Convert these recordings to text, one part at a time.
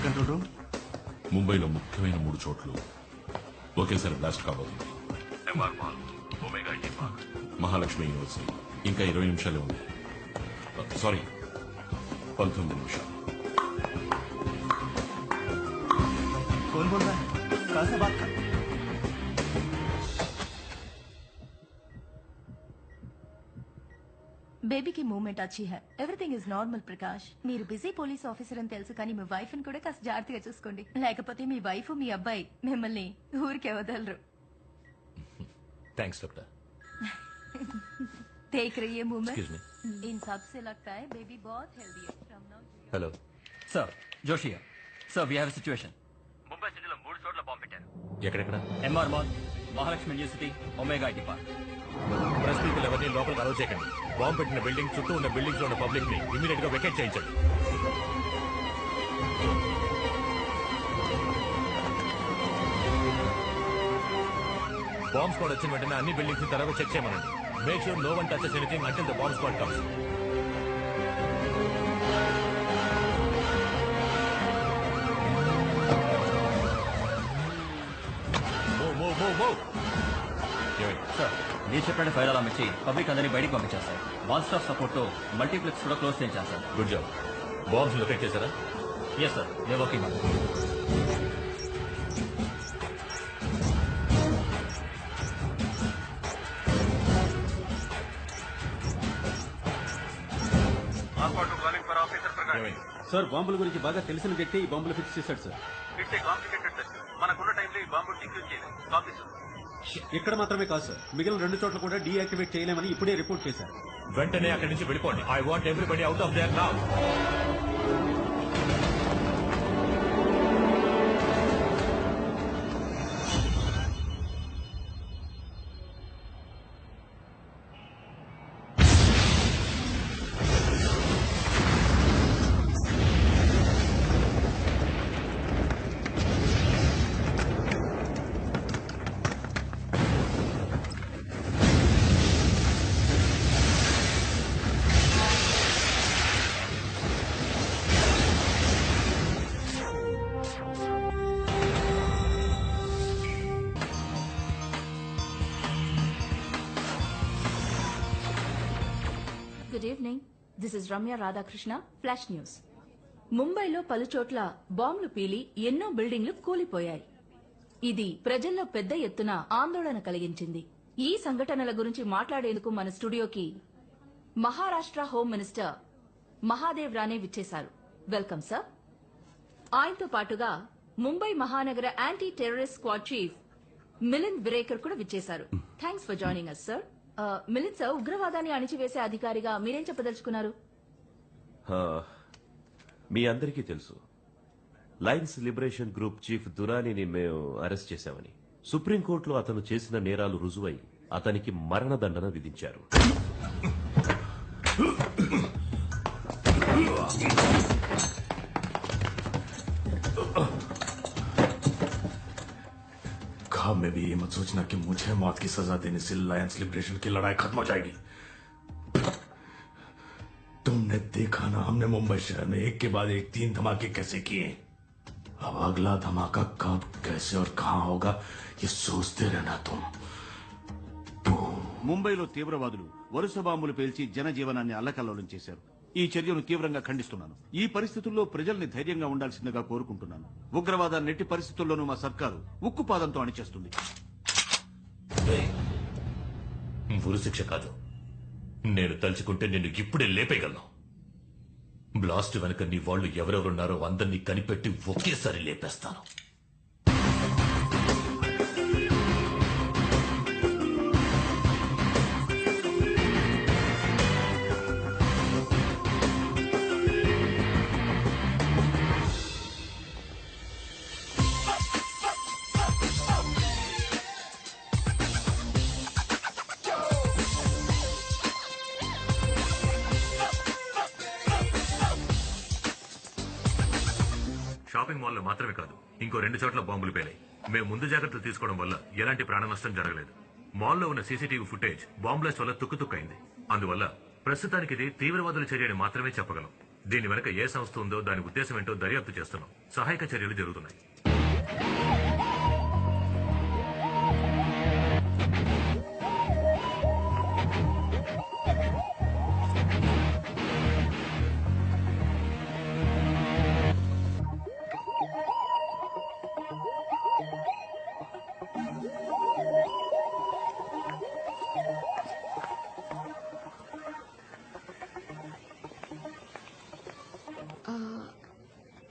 Control room. ముంబైలో ముఖ్యమైన 3 చోట్లు ఒకేసారి బ్లాస్ట్ కాబోతుంది. MR mall, Omega IT park, Mahalakshmi university. ఇంకా 20 నిమిషాలే ఉంది. సారీ, 19 నిమిషాలు. कौन बोल रहा है? कहाँ से बात कर? బేబీకి మూమెంట్ అచ్చి high. Everything is normal Prakash. మీరు బిజీ పోలీస్ ఆఫీసర్ అని తెలుసు, కానీ మీ వైఫ్ ని కూడా కాస్త జాగ్రత్తగా చూసుకోండి. లేకపోతే మీ వైఫ్ మీ అబ్బాయి మిమ్మల్ని ఊరికే వదలరు. Thanks doctor. देख रही है मूवमेंट. Excuse me. इन सब से लगता है बेबी बहुत हेल्दी है. Hello sir, Joshi sir, we have a situation. Mumbai సిటీలో 3 చోట్ల బాంబు పెట్టారు. ఎక్కడెక్కడ? MR mall, Mahalakshmi university, Omega IT park. Press people ఎవరిని లోపలికి అలౌ చేయకండి. బాంబు పెట్టిన బిల్డింగ్ చుట్టూ ఉన్న బిల్డింగ్స్ లో ఉన్న పబ్లిక్ ని ఇమీడియట్ గా వెకేట్ చేయించండి. బాంబ్ స్క్వాడ్ వచ్చిన వెంటనే అన్ని బిల్డింగ్స్ ని త్వరగా చెక్ చేయమనండి. Make sure no one touches anything until the bomb squad comes. Sir, మీరు చెప్పిన ఫైర్ అలారం ఇచ్చి పబ్లిక్ అందరినీ బయటికి పంపించారు సార్. వన్ స్టాప్ సపోర్ట్ తో మల్టీప్లెక్స్ కూడా క్లోజ్ చేయించాను sir. Good job. Bombs locate చేశారా? Yes sir, they working on. Calling for officer Prakash. Sir, బాంబుల గురించి బాగా తెలిసిన వ్యక్తి ఈ బాంబులు ఫిక్స్ చేశాడు sir. It's a complicated test. మనకున్న టైంలో ఈ బాంబు డిక్యూజ్ చేయలేదు. Copy sir. ఇక్కడ మాత్రమే కాదు సార్, మిగిలిన 2 చోట్ల కూడా డీయాక్టివేట్ చేయలేమని ఇప్పుడే రిపోర్ట్ చేశారు. వెంటనే అక్కడి నుంచి వెళ్ళిపోండి. I want everybody out of their now. Good evening. This is Ramya Radhakrishna, flash news. ముంబైలో పలుచోట్ల బాంబులు పీలి ఎన్నో బిల్డింగ్లు కూలిపోయాయి. ఇది ప్రజల్లో పెద్ద ఎత్తున ఆందోళన కలిగించింది. ఈ సంఘటనల గురించి మాట్లాడేందుకు మన స్టూడియోకి మహారాష్ట్ర హోమ్ మినిస్టర్ మహాదేవ్ రానే విచ్చేశారు. Welcome sir. ఆయనతో పాటుగా ముంబై మహానగర anti terrorist squad chief Milind Virekar కూడా విచ్చేశారు. Thanks for joining us sir. Milind sir, ఉగ్రవాదాన్ని అణిచివేసే అధికారిగా మీరేం చెప్పదలుచుకున్నారు? మీ అందరికీ తెలుసు, లయన్స్ లిబరేషన్ గ్రూప్ చీఫ్ దురానీని మేము అరెస్ట్ చేశామని. సుప్రీంకోర్టులో అతను చేసిన నేరాలు రుజువై అతనికి మరణదండన విధించారు. ख्वाब में भी ये मत सोचना कि मुझे मौत की सजा देने से लायंस लिबरेशन की लड़ाई खत्म हो जाएगी। तुमने देखा ना, हमने मुंबई शहर में एक के बाद एक 3 धमाके कैसे किए। अब अगला धमाका कब, कैसे और कहां होगा, ये सोचते रहना तुम। ముంబైలో తీవ్రవాదులు వరుస బాంబులు పేల్చి జనజీవనాన్ని అల్లకల్లోలం చేశారు. ఈ చర్యను తీవ్రంగా ఖండిస్తున్నాను. ఈ పరిస్థితుల్లో ప్రజల్ని ధైర్యంగా ఉండాల్సిందిగా కోరుకుంటున్నాను. ఉగ్రవాదాన్ని ఎట్టి పరిస్థితుల్లోనూ మా సర్కారు ఉక్కుపాదంతో అణిచేస్తుంది. ఉరిశిక్ష కాదు, నేను తలుచుకుంటే నిన్ను ఇప్పుడే లేపేయగలను. బ్లాస్ట్ వెనక నీ వాళ్ళు ఎవరెవరున్నారో అందరినీ కనిపెట్టి ఒకేసారి లేపేస్తాను. షాపింగ్ మాల్ లో మాత్రమే కాదు, ఇంకో 2 చోట్ల బాంబులు పేలాయి. మేము ముందు జాగ్రత్తలు తీసుకోవడం వల్ల ఎలాంటి ప్రాణ నష్టం జరగలేదు. మాల్లో ఉన్న సీసీటీవీ ఫుటేజ్ బాంబ్ బ్లాస్ట్ వల్ల తుక్కుతుక్కైంది. అందువల్ల ప్రస్తుతానికి ఇది తీవ్రవాదుల చర్యని మాత్రమే చెప్పగలం. దీని వెనక ఏ సంస్థ ఉందో దాని ఉద్దేశం ఏంటో దర్యాప్తు చేస్తున్నాం. సహాయక చర్యలు జరుగుతున్నాయి.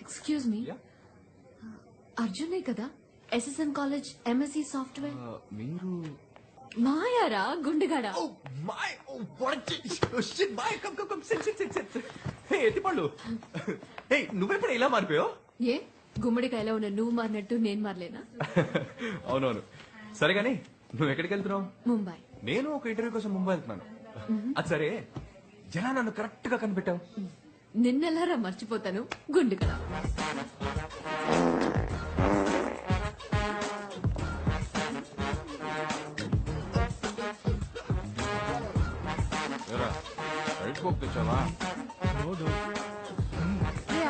ఎక్స్క్యూజ్ మీ, అర్జునే కదా ఎస్ఎస్ఎం కాలేజ్ ఎంఎస్సి సాఫ్ట్వేర్? మీరు మాయారా గుండెగాడా? ఎత్తిపళ్ళు నువ్వెప్పుడు ఇలా మారిపోయావు? ఏ గుమ్మడికాయలో ఉన్న నువ్వు మారినట్టు నేను మారలేనా? అవునవును. సరే గాని నువ్వు ఎక్కడికి వెళ్తున్నావు? ముంబై. నేను ఒక ఇంటర్వ్యూ కోసం ముంబై వెళ్తున్నాను. అది సరే, ఎలా నన్ను కరెక్ట్ గా కనిపెట్టావు? నిన్నెలారా మర్చిపోతాను గుండెగాడా.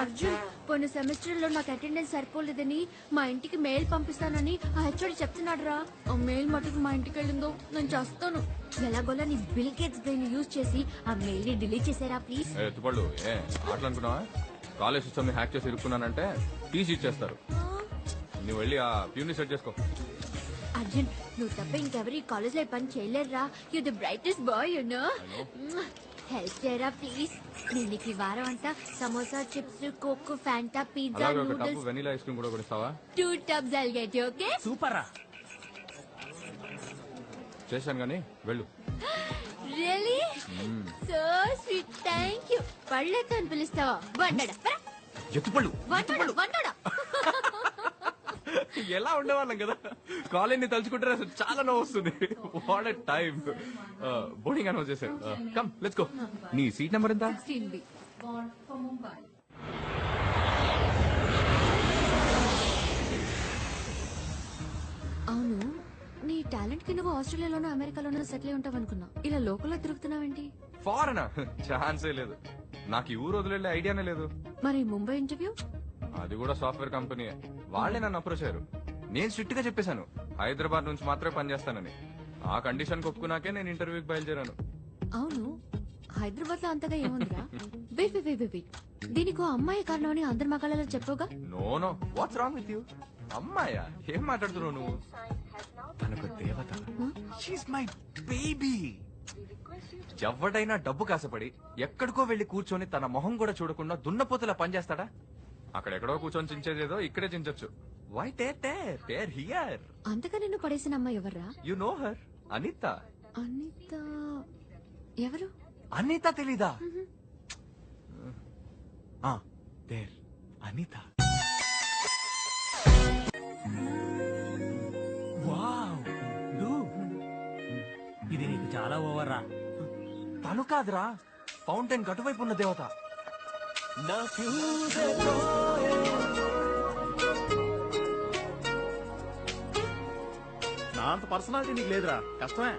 అర్జున్, పోయిన సెమిస్టర్ లో నాకు అటెండెన్స్ సరిపోలేదని మా ఇంటికి మెయిల్ పంపిస్తానని ఆ హెచ్ఓడి చెప్తున్నాడు రా. ఆ మెయిల్ మటుకు మా ఇంటికి వెళ్ళిందో నేను చేస్తాను. ఎలాగోలా నీ బిల్ గేట్స్ బ్రెయిన్ యూజ్ చేసి ఆ మెయిల్ ని డిలీట్ చేసారా ప్లీజ్. ఎత్తుపళ్ళు ఏ ఆటలనుకున్నావా? కాలేజ్ సిస్టమ్ ని హ్యాక్ చేసి ఇరుక్కున్నానంటే టీసీ ఇచ్చేస్తారు. నువ్వు వెళ్ళి ఆ ప్యూని సెట్ చేసుకో. అర్జున్, నువ్వు తప్ప ఇంకెవరు ఈ కాలేజ్ లో పని చేయలేరురా. You the brightest boy you know. Help చేయరా ప్లీజ్. నేను నీకు ఈ వారం అంతా samosa, chips, Coke, Fanta, pizza, అలాగే ఒక tub noodles, vanilla ice cream కూడా కొనిస్తావా? 2 tubs I'll get you, okay? Super రా. చేశాను గానీ వెళ్ళు. Really? So sweet. Thank you. పళ్ళతో అని పిలుస్తావా? వండడా ఎత్తుపళ్ళు వండడా. ఎలా ఉండేవాళ్ళం కదా. కాలేజ్ ని తలుచుకుంటే అసలు చాలా నవ్వు వస్తుంది. What a time. Boarding announce చేశారు. Come let's go. నీ సీట్ నెంబర్ ఎంత? 16B. Born for Mumbai. అవును, నీ టాలెంట్ కి నువ్వు ఆస్ట్రేలియాలోనో అమెరికాలోనో సెటిల్ అయి ఉంటావు అనుకున్నా. ఇలా లోకల్లో తిరుగుతున్నావేంటి? ఫారెనా? ఛాన్సే లేదు. నాకు ఈ ఊరు వదిలే ఐడియానే లేదు. మరి ముంబై ఇంటర్వ్యూ? అది కూడా సాఫ్ట్వేర్ కంపెనీ. వాళ్ళే నన్ను అప్రోచ్ అయ్యారు. నేను స్ట్రిక్ట్ గా చెప్పేశాను హైదరాబాద్ నుంచి మాత్రమే పనిచేస్తానని. ఆ కండిషన్ ఒప్పుకున్నాకే నేను ఇంటర్వ్యూకి బయలుదేరాను. అవును, హైదరాబాద్ లో అంతగా ఏముందిరా? వెయిట్ వెయిట్ వెయిట్ వెయిట్, దీనికి అమ్మాయి కారణం అని అందరి మగాళ్ళలో చెప్పవుగా? No no, what's wrong with you? అమ్మాయా? ఏం మాట్లాడుతున్నావు నువ్వు? తనకు దేవత. She's my baby. ఎవడైనా డబ్బు కాసపడి ఎక్కడికో వెళ్లి కూర్చొని తన మొహం కూడా చూడకుండా దున్నపోతులా పనిచేస్తాడా? అక్కడెక్కడో కూర్చొని చించేదేదో ఇక్కడే చించొచ్చు. Why tear here. అంతగా నిన్ను పడేసిన అమ్మాయి ఎవర్రా? You know her, Anitha. Anitha ఎవరు? అనిత తెలీదా? దేర్ అనిత. వావ్, ఇది నీకు చాలా ఓవర్ రా. తను కాదురా, ఫౌంటైన్ గటువైపు ఉన్న దేవత. నా అంత పర్సనాలిటీ నీకు లేదురా, కష్టమే.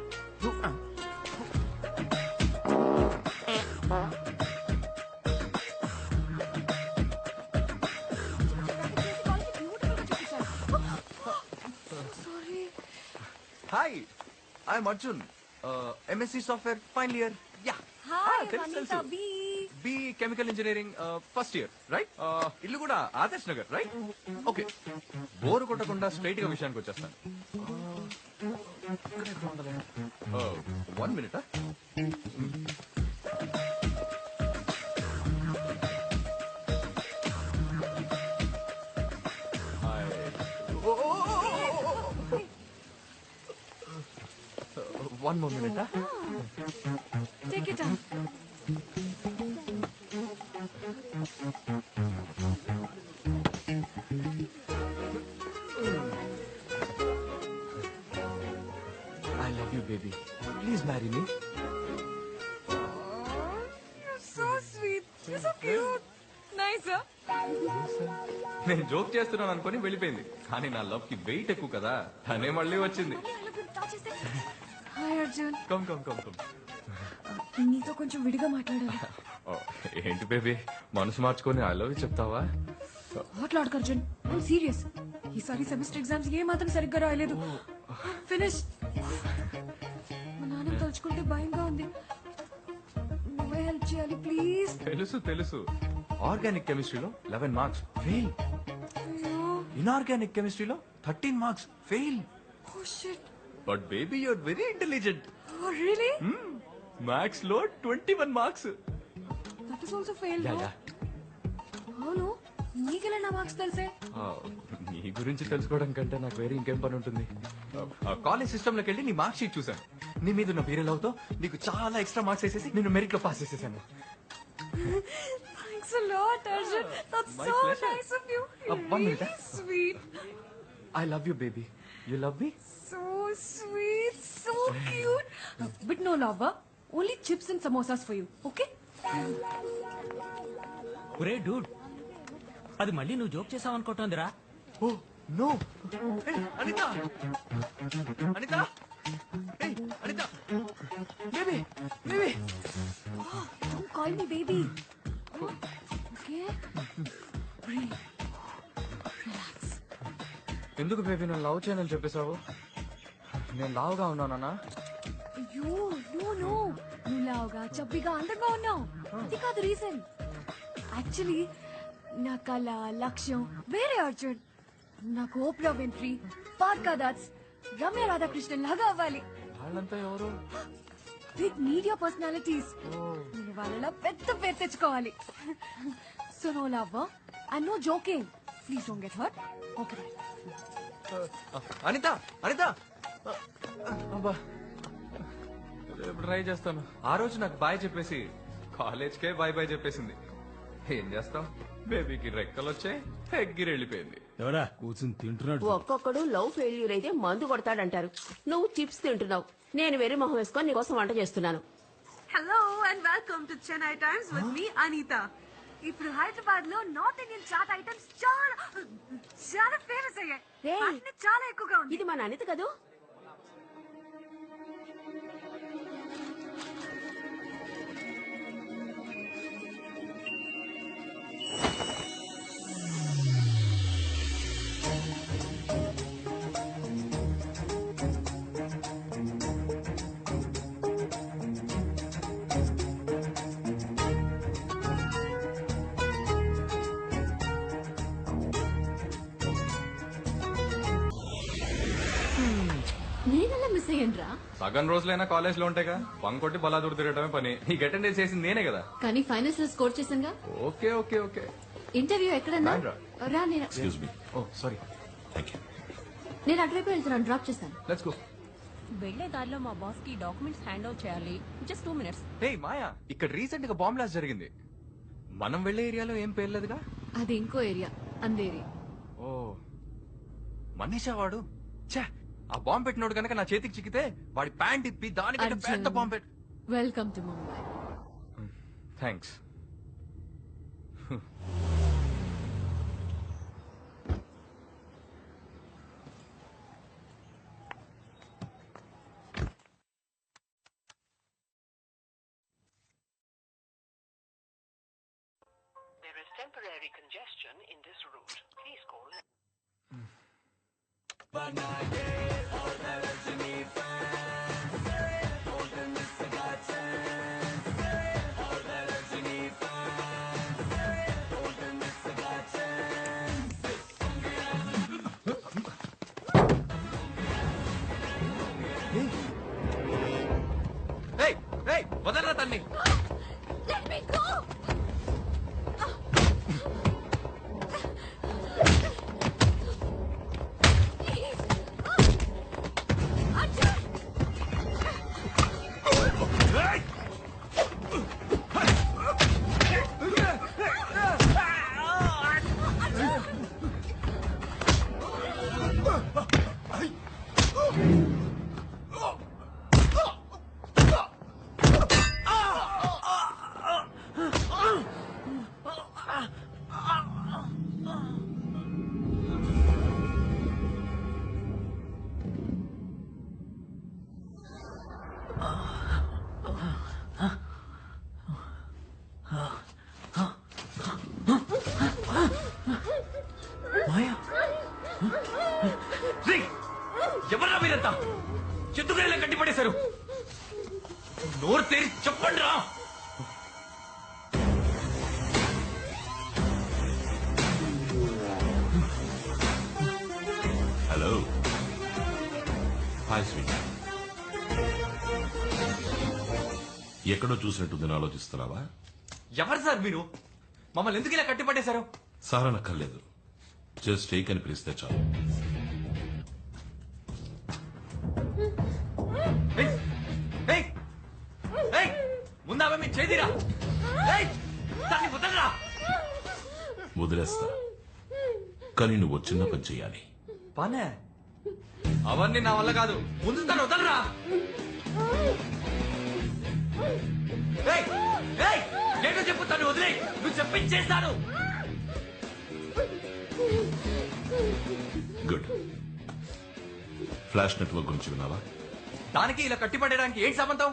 Hi, I'm Arjun, MSc software final year. Yeah, తెలుసు. B chemical engineering first year, right? ఇల్లు కూడా Adarsh Nagar, right? Okay, bore కొట్టకుండా స్ట్రైట్ గా విషయానికి వచ్చేస్తాను. 1 minute. One more minute. Take it on. I love you, baby. Please marry me. You're so sweet. You're so cute. Nice, huh? నేను joke చేస్తున్నాను అనుకుని వెళ్ళిపోయింది. కానీ నా లవ్ కి వెయిట్ ఎక్కువ కదా, తనే మళ్ళీ వచ్చింది. Hi Arjun. Come come come come. నీతో కొంచెం విడిగా మాట్లాడాలి. ఏంటి బేబీ మనసు మార్చుకొని ఐ లవ్ యూ చెప్తావా? మాట్లాడు అర్జున్, సీరియస్. ఈసారి సెమిస్టర్ ఎగ్జామ్స్ ఏ మాత్రం సరిగ్గా రాయలేదు. ఫినిష్. మా నాన్న తలుచుకుంటే భయంగా ఉంది. నువ్వే హెల్ప్ చేయాలి ప్లీజ్. తెలుసు ఆర్గానిక్ కెమిస్ట్రీలో 11 మార్క్స్ ఫెయిల్, ఇన్ఆర్గానిక్ కెమిస్ట్రీలో 13 marks fail. Oh shit. But baby you are very intelligent. Oh really? Maths లో 21 marks. That is also fail. Yeah అవును, నీకెలా నా మార్క్స్ తెలిసే? నీ గురించి తెలుసుకోవడం కంటే నాకు వేరే ఇంకేం పని ఉంటుంది. కాలేజ్ సిస్టమ్ లోకి వెళ్ళి నీ మార్క్ షీట్ చూసాను. నీ మీద ఉన్న పీరియడ్ అవుతో నీకు చాలా ఎక్స్ట్రా మార్క్స్ వేసేసి నేను మెరిట్ లో పాస్ చేసేసాను. Thanks a lot, Arjun. That's My so pleasure. nice of you. One minute. Really sweet. I love you, baby. You love me? So sweet, so cute. But no love, huh? Only chips and samosas for you, okay? ఒరే dude, అది మళ్ళీ నువ్వు joke చేసావు అనుకుంటోందిరా. Oh no. Anita, Anita, Anita, baby, baby. Oh, don't call me baby. Okay? Breathe. Relax. ఎందుకు baby నన్ను love చేయనని చెప్పేశావు? నేను లావుగా ఉన్నానా? అయ్యో నో నువ్వు లావుగా చబ్బిగా అందంగా ఉన్నావు. అది కాదు రీజన్. యాక్చువల్లీ నా కళ లక్ష్యం వేరే అర్జున్. నాకు ఓప్రా విన్ఫ్రీ, పార్కా దాట్స్, రమ్య రాధాకృష్ణన్ లాగా అవ్వాలి. వాళ్ళంతా ఎవరు? Big media personalities. నేను వాళ్ళలా పెద్ద పేరు తెచ్చుకోవాలి. So no love and no joking. Please don't get hurt. Okay bye. Anita, Anita. అబ్బా, రేపు ట్రై చేస్తాను. ఆ రోజు నాకు బాయ్ చెప్పేసి కాలేజ్కే బాయ్ బాయ్ చెప్పేసింది. ఏం చేస్తాం, బేబీకి రెక్కలు వచ్చాయి, ఎగ్గిరి వెళ్ళిపోయింది. ఎవరా కూర్చుని తింటున్నాడు? ఒక్కొక్కడు లవ్ ఫెయిల్యూర్ అయితే మందు కొడతాడంటారు. నువ్వు చిప్స్ తింటున్నావు, నేను వెర్రి మొహం వేసుకొని నీకోసం వంట చేస్తున్నాను. Hello and welcome to Chennai Times with me Anita. ఇప్పుడు హైదరాబాద్ లో నార్త్ ఇండియన్ చాట్ ఐటమ్స్ చాలా ఫేమస్ అయ్యాయి. వాటిని చాలా ఎక్కువగా ఉంది. ఇది మన అనిత కదూ? నేనెలా మిస్ అయ్యానురా? సగం రోజులైనా కాలేజ్ లో ఉంటాయిగా, పంకొట్టి బలాదూరు తిరగటమే పని. నీకు అటెండెన్స్ చేసింది నేనే కదా. కానీ ఫైనల్స్ లో స్కోర్ చేశానుగా. Okay okay okay. ఇంటర్వ్యూ ఎక్కడన్నా? రా నేను. Excuse me. Oh sorry. Thank you. నేను అటువైపు వెళ్తున్నాను, డ్రాప్ చేస్తాను. Let's go. వెళ్లే దారిలో మా బాస్ కి డాక్యుమెంట్స్ హ్యాండ్ ఓవర్ చేయాలి. Just 2 minutes. హే మాయా, ఇక్కడ రీసెంట్ గా బాంబ్ బ్లాస్ట్ జరిగింది. మనం వెళ్లే ఏరియాలో ఏం పేర్లేదుగా? అది ఇంకో ఏరియా, అందేరి. ఓ మనీషా వాడు. ఛా, ఆ బాంబ్ పెట్టినోడు కనుక నా చేతికి చిక్కితే వాడి ప్యాంట్ ఇప్పి దానికంటే పెద్ద బాంబ్ పెట్టి. Welcome to Mumbai. Thanks. There is temporary congestion in this route. Please call. వదలరా తన్ని. Let me go. Hi sweet. ఎక్కడో చూసినట్టు ఆలోచిస్తున్నావా? ఎవరు సార్ మీరు? మమ్మల్ని ఎందుకు ఇలా కట్టిపట్టేశారు? సారా నక్కర్లేదు, జస్ట్ టేక్ అని పిలిస్తే చాలు. ముందావా మీ చేదిరా, దాన్ని వదలరా. వదిలేస్తా, కానీ నువ్వు చిన్న పని చెయ్యాలి. పనే అవన్నీ నా వల్ల కాదు. ముందు తను వదలరా. నేను చెప్పుతాను, వదిలే. నువ్వు చెప్పించేస్తాను. గుడ్. ఫ్లాష్ నెట్వర్క్ గురించి విన్నావా? దానికి ఇలా కట్టిపడడానికి ఏంటి సంబంధం?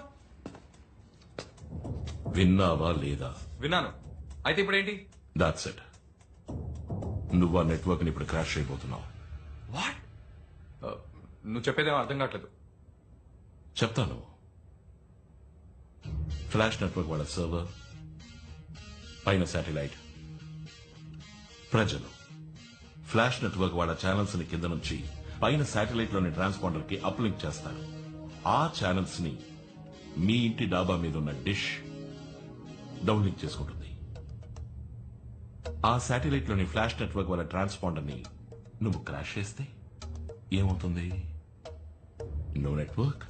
విన్నావా లేదా? విన్నాను. అయితే ఇప్పుడు ఏంటి? That's it. నువ్వు ఆ నెట్వర్క్ ని ఇప్పుడు క్రాష్ అయిపోతున్నావు. వాట్? నువ్వు చెప్పేదేమో అర్థం కావట్లేదు. చెప్తాను. ఫ్లాష్ నెట్వర్క్ వాళ్ళ సర్వర్, పైన శాటిలైట్, ప్రజలు ఫ్లాష్ నెట్వర్క్ వాళ్ళ ఛానల్స్ ని కింద నుంచి పైన శాటిలైట్ లోని ట్రాన్స్పాండర్ కి అప్లింక్ చేస్తారు. ఆ ఛానల్స్ ని మీ ఇంటి డాబా మీద ఉన్న డిష్ డౌన్లింక్ చేసుకుంటుంది. ఆ శాటిలైట్ లోని ఫ్లాష్ నెట్వర్క్ వాళ్ళ ట్రాన్స్పాండర్ ని నువ్వు క్రాష్ చేస్తే ఏమవుతుంది? No network,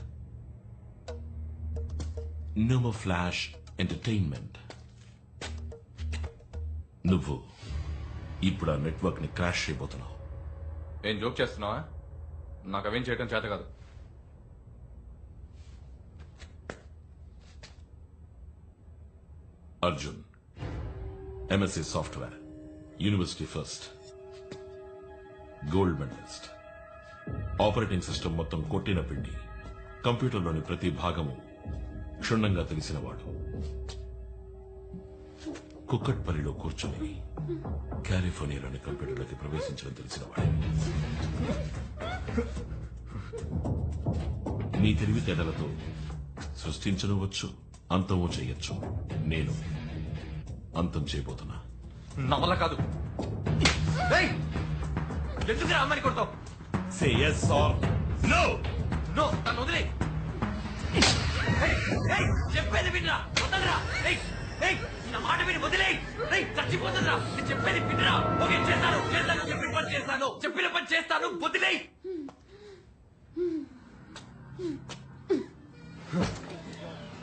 no more flash entertainment. నువ్వు ఇప్పుడు ఆ నెట్వర్క్ ని క్రాష్ చేయబోతున్నావు. ఏం జోక్ చేస్తున్నావా? నాకు అవేం చేయడం చేత కాదు. Arjun, MSc software, university first, gold medallist, operating system మొత్తం కొట్టిన పిండి, కంప్యూటర్లోని ప్రతి భాగము క్షుణ్ణంగా తెలిసినవాడు, కుక్కట్పల్లిలో కూర్చొని కాలిఫోర్నియాలోని కంప్యూటర్లోకి ప్రవేశించడం తెలిసినవాడు. నీ తెలివితేటలతో సృష్టించవచ్చు, అంతమూ చేయొచ్చు. నేను అంతం చేయబోతున్నా. నా వల్ల కాదు. ఎందుకు అమ్మని కొడతావు? Say yes or no. No, నన్ను వదిలే. చెప్పేది వినరా, వదలరా. నా మాట విని వదిలే. చచ్చిపోతుందిరా. చెప్పేది వినరా. ఓకే, చేస్తాను, చెప్పిన పని చేస్తాను, చెప్పిన పని చేస్తాను, వదిలే.